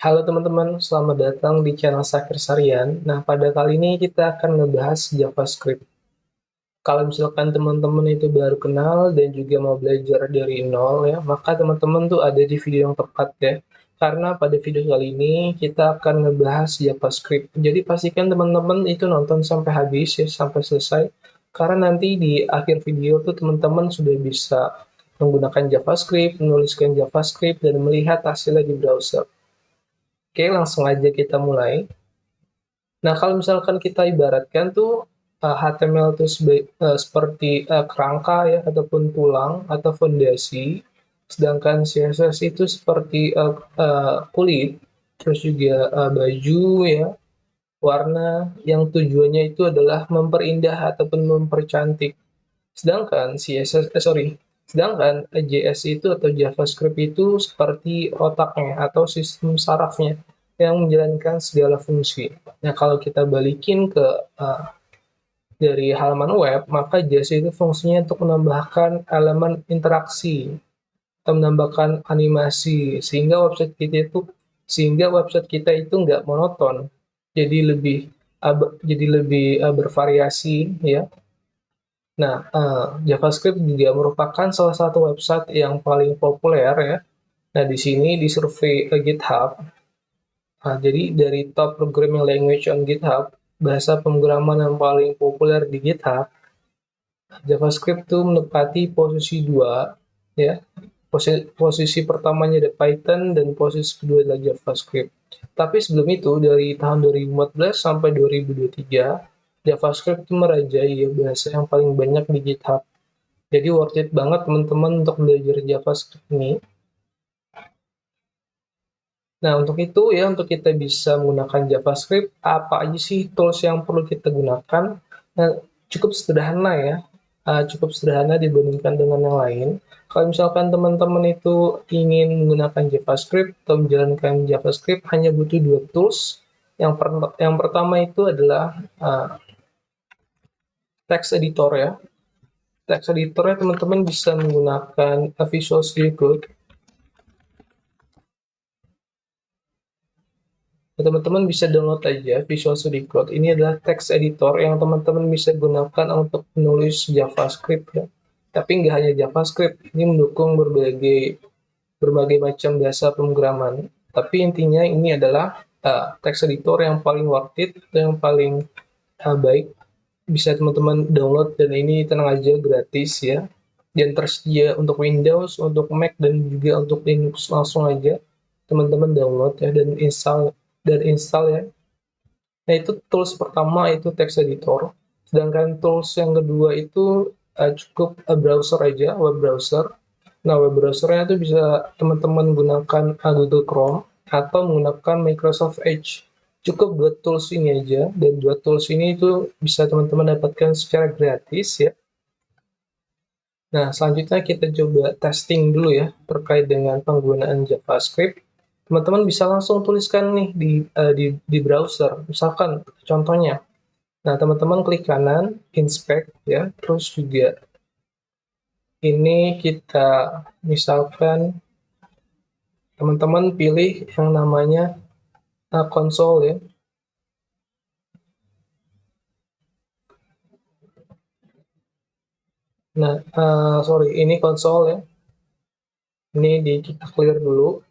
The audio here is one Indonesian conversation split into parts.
Halo teman-teman, selamat datang di channel Sakir Sarian. Nah, pada kali ini kita akan ngebahas JavaScript. Kalau misalkan teman-teman itu baru kenal dan juga mau belajar dari nol ya, maka teman-teman tuh ada di video yang tepat ya. Karena pada video kali ini kita akan ngebahas JavaScript. Jadi pastikan teman-teman itu nonton sampai habis ya, sampai selesai. Karena nanti di akhir video tuh teman-teman sudah bisa menggunakan JavaScript, menuliskan JavaScript, dan melihat hasilnya di browser. Oke, langsung aja kita mulai. Nah, kalau misalkan kita ibaratkan tuh HTML itu seperti kerangka ya, ataupun tulang atau fondasi, sedangkan CSS itu seperti kulit, terus juga baju ya, warna yang tujuannya itu adalah memperindah ataupun mempercantik. Sedangkan JS itu atau JavaScript itu seperti otaknya atau sistem sarafnya yang menjalankan segala fungsi. Nah, kalau kita balikin ke uh, dari halaman web, maka JS itu fungsinya untuk menambahkan elemen interaksi atau menambahkan animasi sehingga website kita itu nggak monoton, jadi lebih bervariasi ya. Nah, JavaScript juga merupakan salah satu website yang paling populer ya. Nah, di sini di survei GitHub, jadi dari top programming language on GitHub, bahasa pemrograman yang paling populer di GitHub, JavaScript itu menempati posisi 2, ya. Posisi pertamanya ada Python dan posisi kedua adalah JavaScript. Tapi sebelum itu, dari tahun 2014 sampai 2023, JavaScript itu merajai ya, bahasa yang paling banyak di GitHub. Jadi worth it banget teman-teman untuk belajar JavaScript ini. Nah, untuk itu ya, untuk kita bisa menggunakan JavaScript, apa aja sih tools yang perlu kita gunakan? Nah, cukup sederhana ya, cukup sederhana dibandingkan dengan yang lain. Kalau misalkan teman-teman itu ingin menggunakan JavaScript atau menjalankan JavaScript, hanya butuh dua tools. Yang pertama itu adalah text editor ya. Text editornya teman-teman bisa menggunakan Visual Studio Code. Teman-teman bisa download aja Visual Studio Code. Ini adalah text editor yang teman-teman bisa gunakan untuk menulis JavaScript ya. Tapi nggak hanya JavaScript, ini mendukung berbagai macam bahasa pemrograman. Tapi intinya ini adalah text editor yang paling worth it, yang paling baik. Bisa teman-teman download dan ini tenang aja gratis ya. Dan tersedia untuk Windows, untuk Mac, dan juga untuk Linux. Langsung aja teman-teman download ya dan install ya. Nah, itu tools pertama itu text editor. Sedangkan tools yang kedua itu cukup browser aja, web browser. Nah, web browsernya itu bisa teman-teman gunakan Google Chrome atau menggunakan Microsoft Edge. Cukup dua tools ini aja, dan dua tools ini itu bisa teman-teman dapatkan secara gratis ya. Nah, selanjutnya kita coba testing dulu ya terkait dengan penggunaan JavaScript. Teman-teman bisa langsung tuliskan nih di browser. Misalkan contohnya. Nah, teman-teman klik kanan, inspect ya. Terus juga ini kita misalkan teman-teman pilih yang namanya konsol ya. Nah, sorry, ini konsol ya. Ini kita clear dulu.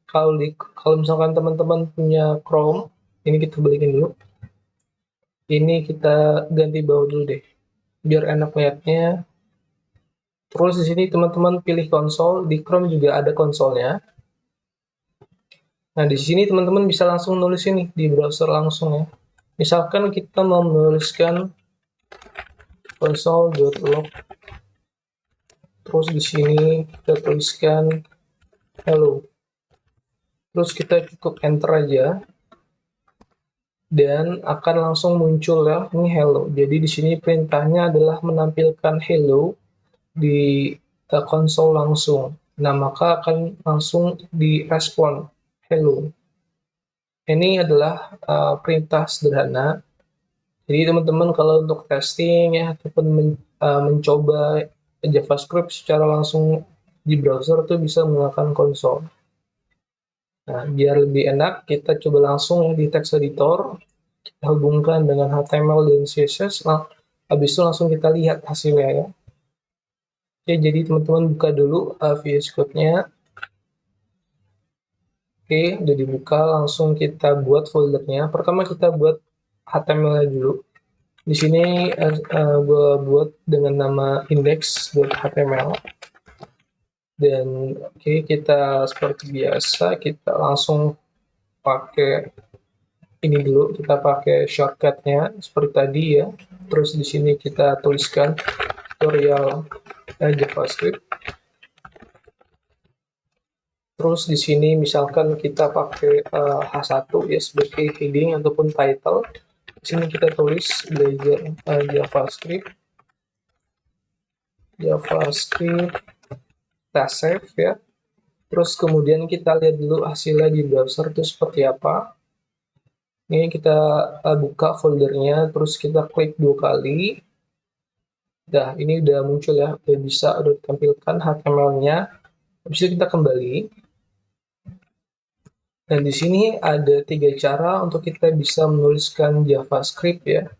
Kalau misalkan teman-teman punya Chrome, ini kita balikin dulu. Ini kita ganti bawah dulu deh, biar enak lihatnya. Terus di sini teman-teman pilih konsol, di Chrome juga ada konsolnya. Nah, di sini teman-teman bisa langsung nulis ini di browser langsung ya. Misalkan kita mau menuliskan console.log, terus di sini kita tuliskan hello. Terus kita cukup enter aja dan akan langsung muncul ya, ini hello. Jadi di sini perintahnya adalah menampilkan hello di konsol langsung. Nah, maka akan langsung direspon hello. Ini adalah perintah sederhana. Jadi teman-teman kalau untuk testing ya ataupun mencoba JavaScript secara langsung di browser itu bisa menggunakan konsol. Nah, biar lebih enak, kita coba langsung di text editor, kita hubungkan dengan HTML dan CSS. Nah, habis itu langsung kita lihat hasilnya ya. Oke, jadi teman-teman buka dulu VS Code-nya. Oke, udah dibuka, langsung kita buat foldernya. Pertama kita buat HTML-nya dulu. Di sini gue buat dengan nama index.html. Dan oke, kita seperti biasa, kita langsung pakai ini dulu, kita pakai shortcut-nya seperti tadi ya. Terus di sini kita tuliskan tutorial JavaScript. Terus di sini misalkan kita pakai H1 ya sebagai heading ataupun title. Di sini kita tulis belajar JavaScript, kita save ya. Terus kemudian kita lihat dulu hasilnya di browser itu seperti apa. Ini kita buka foldernya, terus kita klik 2 kali. Nah, ini udah muncul ya, udah bisa, udah ditampilkan HTML-nya. Habis itu kita kembali. Dan di sini ada 3 cara untuk kita bisa menuliskan JavaScript ya.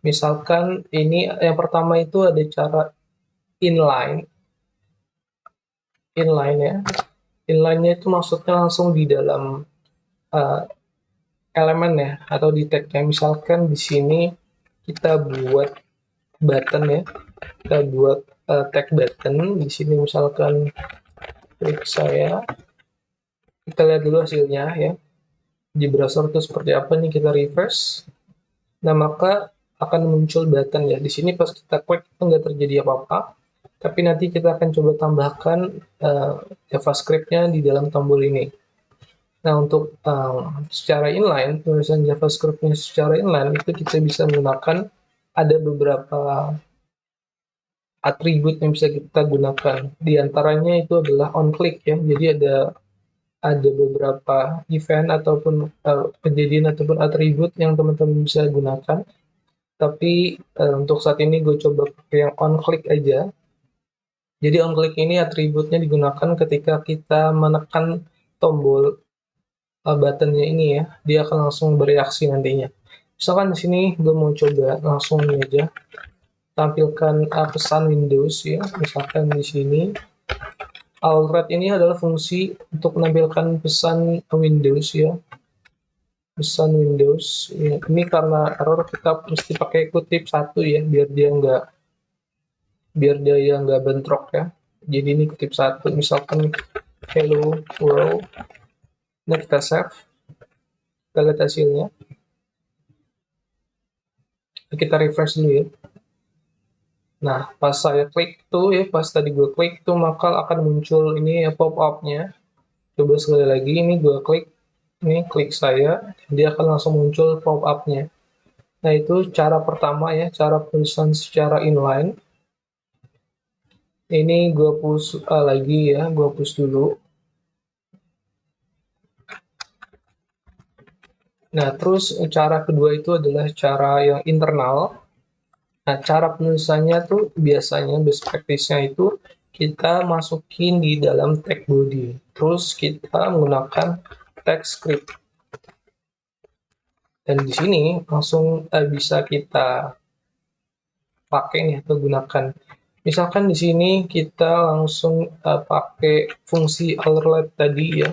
Misalkan ini yang pertama itu ada cara inline. Inline ya. Inline-nya itu maksudnya langsung di dalam uh, elemen ya, atau di tag-nya. Misalkan di sini kita buat button ya, kita buat tag button. Di sini misalkan klik saya, kita lihat dulu hasilnya ya. Di browser itu seperti apa nih, kita refresh. Nah, maka akan muncul button ya. Di sini pas kita klik itu nggak terjadi apa-apa. Tapi nanti kita akan coba tambahkan JavaScript-nya di dalam tombol ini. Nah, untuk secara inline, tulisan JavaScript-nya secara inline, itu kita bisa menggunakan ada beberapa atribut yang bisa kita gunakan. Di antaranya itu adalah on-click ya. Jadi ada beberapa event ataupun kejadian ataupun atribut yang teman-teman bisa gunakan. Tapi untuk saat ini gue coba pakai yang on-click aja. Jadi on-click ini atributnya digunakan ketika kita menekan tombol buttonnya ini ya, dia akan langsung bereaksi nantinya. Misalkan di sini gue mau coba langsung ini aja, tampilkan pesan Windows ya. Misalkan di sini alert ini adalah fungsi untuk menampilkan pesan Windows ya, pesan Windows ya. Ini karena error kita mesti pakai kutip satu ya, biar dia nggak bentrok ya. Jadi ini kutip satu, misalkan hello world. Nah, kita save, kita lihat hasilnya, kita refresh dulu ya. Nah, pas saya klik tuh ya, pas tadi gue klik tuh, maka akan muncul ini ya pop-up-nya. Coba sekali lagi, ini gue klik, ini klik saya, dia akan langsung muncul pop-up-nya. Nah, itu cara pertama ya, cara penulisan secara inline. Ini gue push lagi ya, gue push dulu. Nah, terus cara kedua itu adalah cara yang internal. Nah, cara penulisannya tuh biasanya best practice-nya itu kita masukin di dalam tag body. Terus kita menggunakan tag script. Dan di sini langsung bisa kita pakai nih atau gunakan. Misalkan di sini kita langsung pakai fungsi alert tadi ya.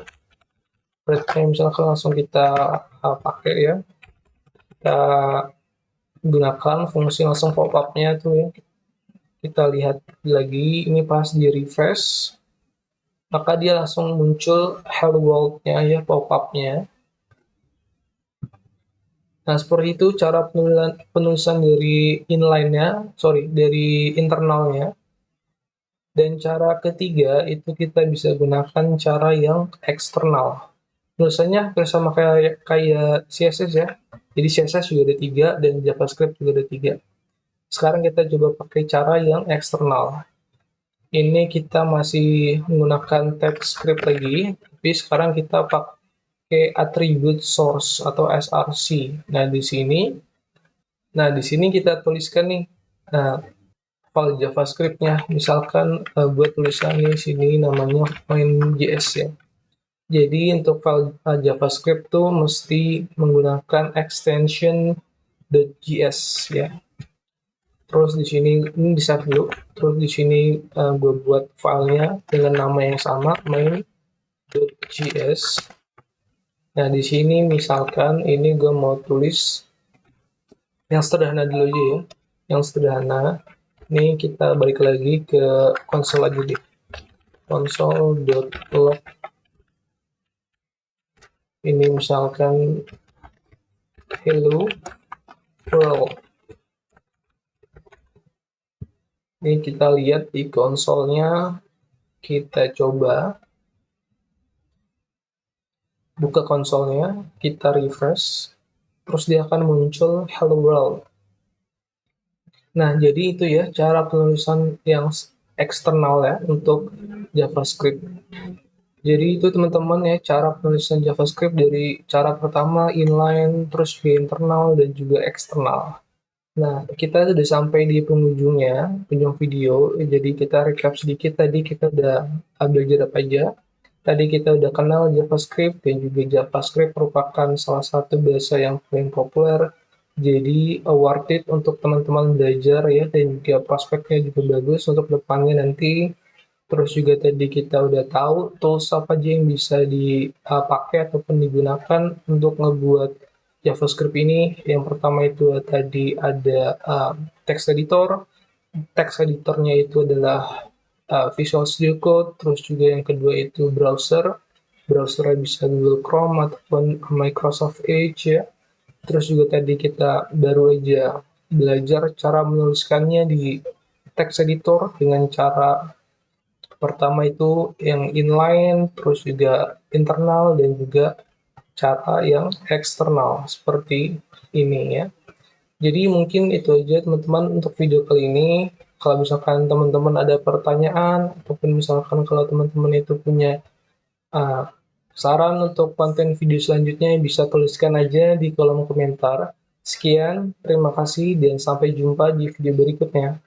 Berarti misalkan langsung kita pakai ya. Kita gunakan fungsi langsung pop-up-nya tuh ya. Kita lihat lagi, ini pas di refresh, maka dia langsung muncul hello world-nya ya, pop-up-nya. Nah, seperti itu cara penulisan dari inline-nya, dari internalnya. Dan cara ketiga itu kita bisa gunakan cara yang eksternal. Tulisannya sama kayak CSS ya. Jadi CSS juga ada 3 dan JavaScript juga ada 3. Sekarang kita coba pakai cara yang eksternal. Ini kita masih menggunakan TypeScript lagi, tapi sekarang kita pakai atribut source atau src. Nah, di sini kita tuliskan nih file JavaScript-nya. Misalkan buat tulisan di sini namanya main.js ya. Jadi untuk file JavaScript tuh mesti menggunakan extension .js ya. Terus di sini ini di save dulu. Terus di sini gue buat filenya dengan nama yang sama main.js. Nah di sini misalkan ini gue mau tulis yang sederhana dulu aja ya. Yang sederhana. Ini kita balik lagi ke konsol aja deh. Console.log. Ini misalkan hello world. Ini kita lihat di konsolnya, kita coba buka konsolnya, kita refresh, terus dia akan muncul hello world. Nah, jadi itu ya cara penulisan yang eksternal ya untuk JavaScript. Jadi itu teman-teman ya cara penulisan JavaScript dari cara pertama inline, terus ke internal dan juga eksternal. Nah, kita sudah sampai di penghujungnya, penghujung video. Jadi kita recap sedikit tadi kita udah belajar apa aja. Tadi kita udah kenal JavaScript dan juga JavaScript merupakan salah satu bahasa yang paling populer. Jadi worth it untuk teman-teman belajar ya dan juga prospeknya juga bagus untuk depannya nanti. Terus juga tadi kita udah tahu tools apa aja yang bisa dipakai ataupun digunakan untuk ngebuat JavaScript ini. Yang pertama itu tadi ada text editor. Text editornya itu adalah Visual Studio Code. Terus juga yang kedua itu browser. Browsernya bisa Google Chrome ataupun Microsoft Edge ya. Terus juga tadi kita baru aja belajar cara menuliskannya di text editor dengan cara pertama itu yang inline, terus juga internal dan juga cara yang eksternal seperti ini ya. Jadi mungkin itu aja teman-teman untuk video kali ini. Kalau misalkan teman-teman ada pertanyaan ataupun misalkan kalau teman-teman itu punya uh, saran untuk konten video selanjutnya bisa tuliskan aja di kolom komentar. Sekian, terima kasih dan sampai jumpa di video berikutnya.